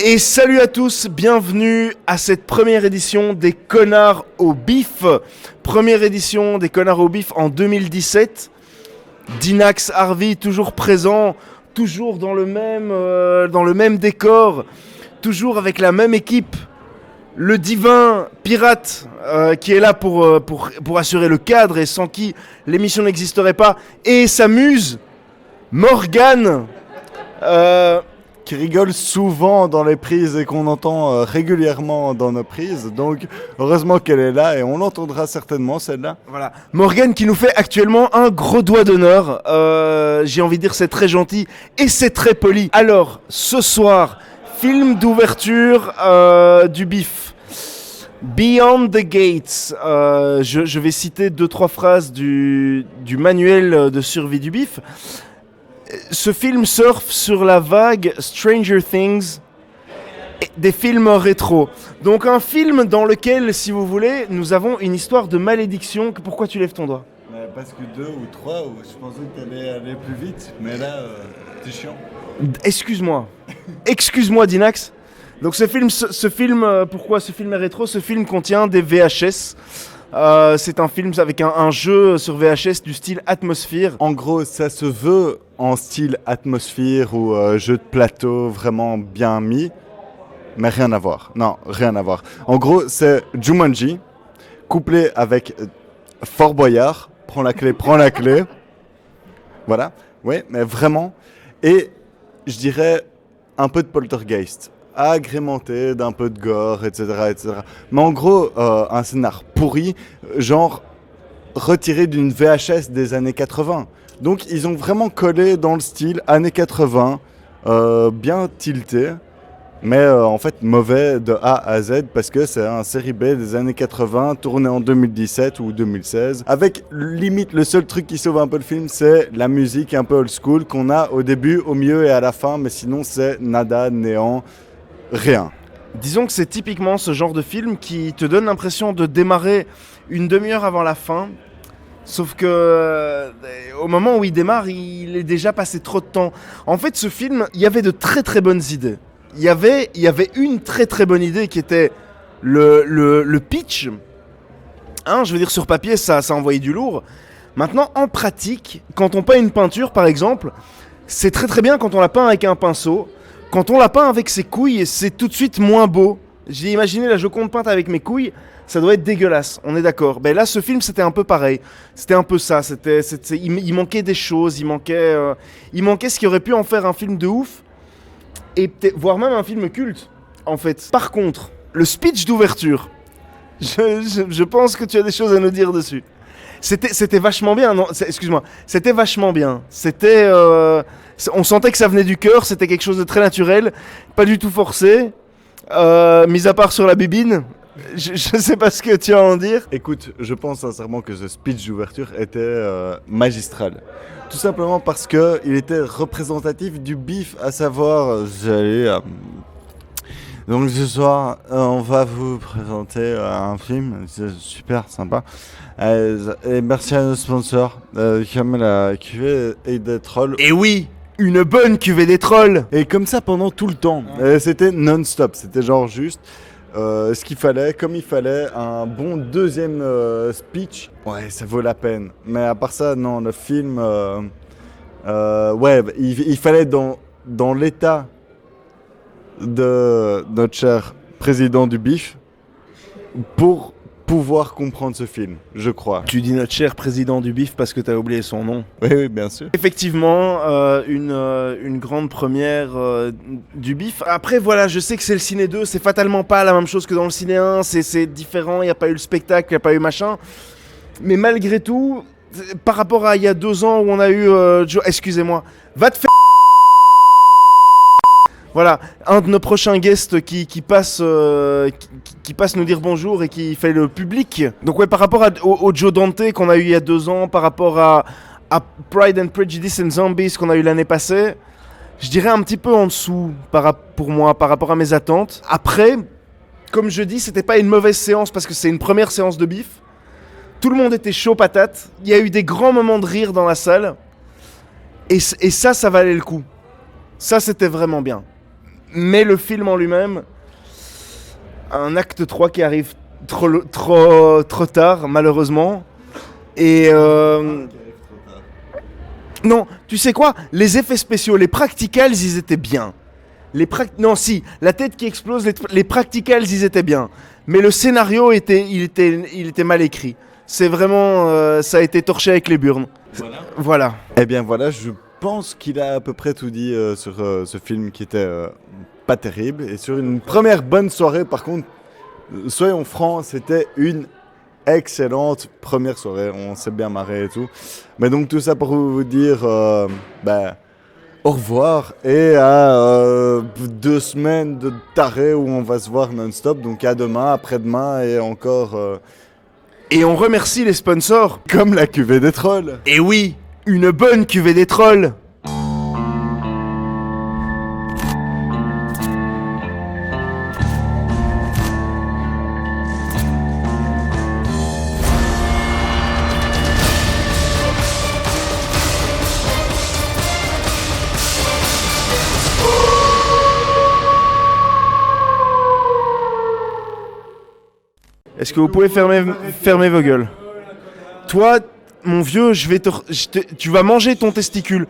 Et salut à tous, bienvenue à cette première édition des Connards au Bif. Première édition des Connards au Bif en 2017. Dinax Harvey toujours présent, toujours dans le même décor, toujours avec la même équipe. Le divin pirate qui est là pour assurer le cadre et sans qui l'émission n'existerait pas. Et sa muse, Morgane. Qui rigole souvent dans les prises et qu'on entend régulièrement dans nos prises. Donc, heureusement qu'elle est là et on l'entendra certainement, celle-là. Voilà. Morgane qui nous fait actuellement un gros doigt d'honneur. J'ai envie de dire c'est très gentil et c'est très poli. Alors, ce soir, film d'ouverture du Bif. Beyond the Gates. Je vais citer 2-3 phrases du manuel de survie du Bif. Ce film surfe sur la vague Stranger Things et des films rétro. Donc un film dans lequel, si vous voulez, nous avons une histoire de malédiction. Pourquoi tu lèves ton doigt ? Parce que 2 ou 3, je pensais que tu allais aller plus vite, mais là, t'es chiant. Excuse-moi Dinax. Donc ce film, pourquoi ce film est rétro ? Ce film contient des VHS. C'est un film avec un jeu sur VHS du style Atmosphere. En gros, ça se veut en style Atmosphere ou jeu de plateau vraiment bien mis, mais rien à voir. Non, rien à voir. En gros, c'est Jumanji, couplé avec Fort Boyard, prends la clé. Voilà, oui, mais vraiment. Et je dirais un peu de poltergeist, agrémenté d'un peu de gore, etc. Mais en gros, un scénar pourri, genre retiré d'une VHS des années 80. Donc ils ont vraiment collé dans le style années 80, bien tilté, mais en fait mauvais de A à Z parce que c'est un série B des années 80 tourné en 2017 ou 2016. Avec limite le seul truc qui sauve un peu le film, c'est la musique un peu old school qu'on a au début, au milieu et à la fin, mais sinon c'est nada, néant, rien. Disons que c'est typiquement ce genre de film qui te donne l'impression de démarrer une demi-heure avant la fin. Sauf que au moment où il démarre, il est déjà passé trop de temps. En fait, ce film, il y avait de très très bonnes idées. Il y avait une très très bonne idée qui était le pitch. Hein, je veux dire, sur papier, ça envoyait du lourd. Maintenant, en pratique, quand on peint une peinture, par exemple, c'est très très bien quand on la peint avec un pinceau. Quand on la peint avec ses couilles, c'est tout de suite moins beau. J'ai imaginé la Joconde peinte avec mes couilles. Ça doit être dégueulasse, on est d'accord. Ben là, ce film, c'était un peu pareil. C'était un peu ça. Il manquait des choses. Il manquait ce qui aurait pu en faire un film de ouf. Et voire même un film culte, en fait. Par contre, le speech d'ouverture, je pense que tu as des choses à nous dire dessus. C'était vachement bien, non ? Excuse-moi. C'était vachement bien. On sentait que ça venait du cœur. C'était quelque chose de très naturel. Pas du tout forcé. Mis à part sur la bibine. Je sais pas ce que tu as à en dire. Écoute, je pense sincèrement que ce speech d'ouverture était magistral. Tout simplement parce qu'il était représentatif du Bif, à savoir, donc ce soir, on va vous présenter un film, c'est super sympa. Et merci à nos sponsors, comme la cuvée et des trolls. Et oui, une bonne cuvée des trolls. Et comme ça pendant tout le temps. Et c'était non-stop, c'était genre juste... ce qu'il fallait, comme il fallait, un bon deuxième speech, ouais, ça vaut la peine. Mais à part ça, non, le film, il fallait dans l'état de notre cher président du Bif pour pouvoir comprendre ce film, je crois. Tu dis notre cher président du Bif parce que t'as oublié son nom. Oui, bien sûr. Effectivement, une grande première du Bif. Après, voilà, je sais que c'est le Ciné 2, c'est fatalement pas la même chose que dans le Ciné 1, c'est différent, il n'y a pas eu le spectacle, il n'y a pas eu machin. Mais malgré tout, par rapport à il y a 2 ans où on a eu... excusez-moi, va te faire... Voilà, un de nos prochains guests qui passe nous dire bonjour et qui fait le public. Donc ouais, par rapport au Joe Dante qu'on a eu il y a 2 ans, par rapport à Pride and Prejudice and Zombies qu'on a eu l'année passée, je dirais un petit peu en dessous pour moi, par rapport à mes attentes. Après, comme je dis, c'était pas une mauvaise séance parce que c'est une première séance de Bif. Tout le monde était chaud patate. Il y a eu des grands moments de rire dans la salle. Et ça valait le coup. Ça, c'était vraiment bien. Mais le film en lui-même, un acte 3 qui arrive trop tard, malheureusement. Et non, tu sais quoi? Les effets spéciaux, les practicals, ils étaient bien. Non, si, la tête qui explose, les practicals, ils étaient bien. Mais le scénario, il était mal écrit. C'est vraiment... ça a été torché avec les burnes. Voilà. Eh bien voilà, je pense qu'il a à peu près tout dit sur ce film qui était pas terrible. Et sur une première bonne soirée, par contre, soyons francs, c'était une excellente première soirée. On s'est bien marré et tout. Mais donc tout ça pour vous dire au revoir et à 2 semaines de taré où on va se voir non-stop. Donc à demain, après-demain et encore... Et on remercie les sponsors. Comme la cuvée des trolls. Et oui, une bonne cuvée des trolls. Est-ce que vous pouvez fermer vos gueules? Toi, mon vieux, tu vas manger ton testicule.